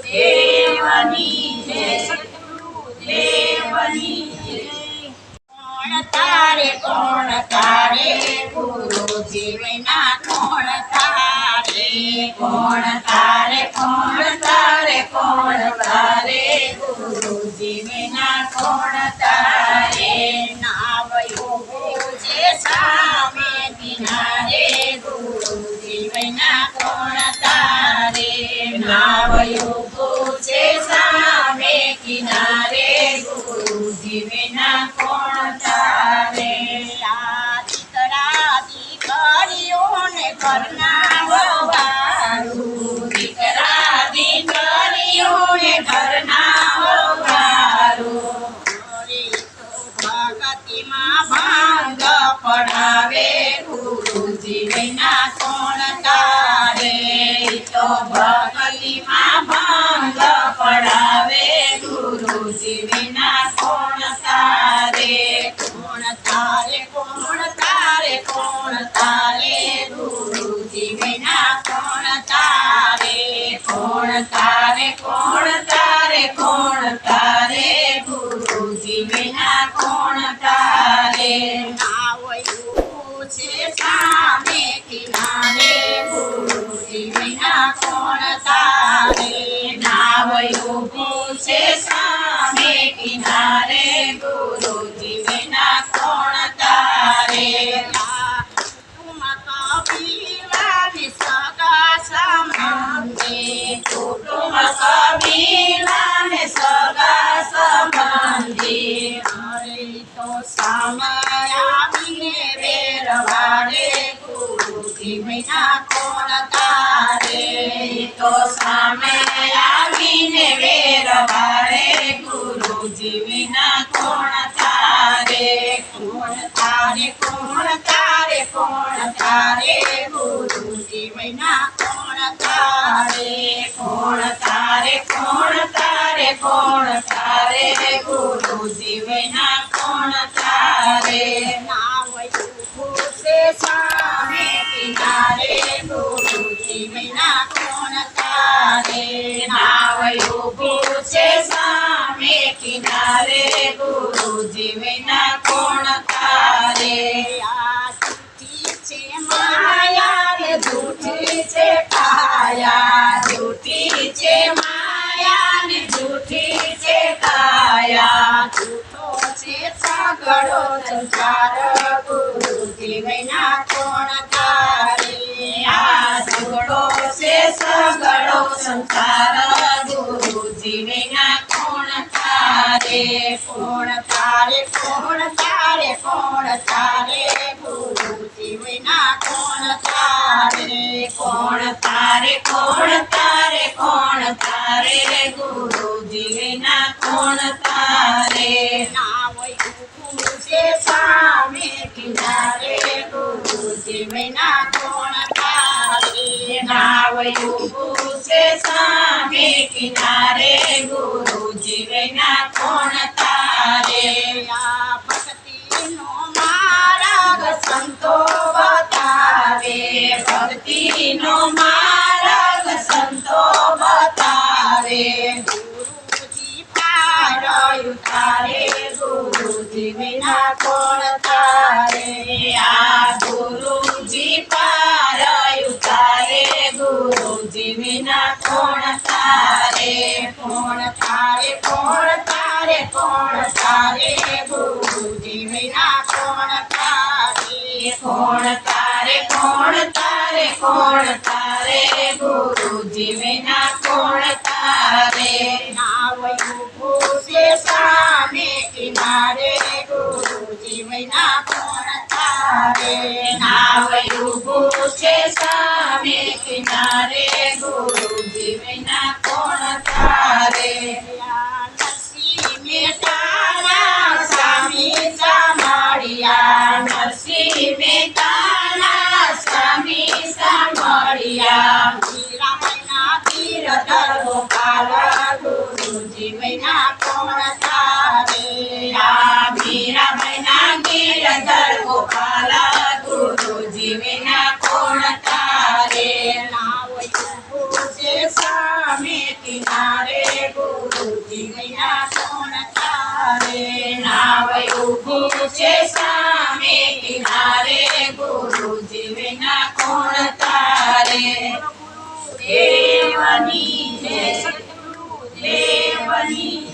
દેવની જય સદગુરુ દેવની કોણ તારે ગુરુજી વિના કોણ તારે ગુરુજી વિના કોણ તારે નાવયું પૂજે સામે કિનારે ગુરુજી વિના કોણ તારે નાવયું પૂજે સામે કિનારે ગુરુજી વિના કોણ તારે દીકરીઓને ઘરના વવારું દીકરા દીકરીઓને ઘરના વવારું ભગતિમાં ભાંગ પડાવે ગુરુજી વિના કોણ તારે તો ભગતિમાં ભાંગ પડાવે ગુરુજી વિના કોણ તારે કોણ તારે કોણ તારે કોણ તારે ગુરુજી વિના કોણ તારે કોણ તારે કોણ તારે કોણ તારે ગુરુજી વિના કોણ તારે નાવયું છે સામે કિનારે ગુરુજી વિના કોણ તારે નાવયું છે સામે કિનારે ગુરુજી વિના કોણ તારે કુટુંબ કબીલાને સગા સંબંધી અરે તો સામે આવીને વેરવાડે ગુરુજી વિના કોણ તારે તો સામે આવીને વેરવાડે ગુરુજી વિના કોણ તારે કોણ તારે કોણ તારે કોણ તારે ગુરુજી વિના કોણ તારે કોણ તારે કોણ તારે કોણ તારે ગુરુજી વિના કોણ તારે નાવયું પૂછે સામે કિનારે ગુરુજી વિના કોણ તારે નાવયું પૂછે સામે કિનારે ગુરુજી વિના કોણ તારે જૂઠી છે કાયા જૂઠી છે માયા ને જૂઠી છે કાયા જૂઠો છે સગળો સંસાર ગુરુજી વિના કોણ તારે આ સગળો છે સગળો સંસાર ગુરુજી વિના કોણ તારે કોણ તારે કોણ તારે કોણ તારે ગુરુજી વિના કોણ તારે કોણ તારે કોણ તારે કોણ તારે ગુરુજી વિના કોણ તારે નાવયું પૂજે સામે કિનારે ગુરુજી વિના કોણ તારે નાવયું પૂજે સામે કિનારે ગુરુજી વિના કોણ તારે આ ભક્તિનો માર્ગ સંતો બતાવે ભક્તિનો માર્ગ સંતો બતાવે ગુરુજી પાર ઉતારે ગુરુજી વિના કોણ તારે આ ગુરુજી પાર ઉતારે ગુરુજી વિના કોણ તારે કોણ તારે કોણ તારે કોણ તારે ગુરુજી વિના કોણ તારે કોણ તારે કોણ તારે કોણ તારે ગુરુજી વિના કોણ તારે નાવયું પૂછે સામે કિનારે ગુરુજી વિના કોણ તારે નાવયું પૂછે સામે કિનારે ગુરુજી વિના કોણ તારે નરસિંહ મહેતાના સ્વામી સાંભળ્યા નરસિંહ મહેતાના સ્વામી સાંભળ્યા મીરાબાઈના ધીરધર ગોપાલ ગુરુજી વિના કોણ તારે આ મીરાબાઈના ધીરધર ગોપાલ ગુરુજી વિના કોણ તારે નાવયું પૂજે સા કિનારે ગુરુજી વિના કોણ તારે નાવ ઊભું છે સામે કિનારે ગુરુજી વિના કોણ તારે દેવની જય સદગુરુ દેવની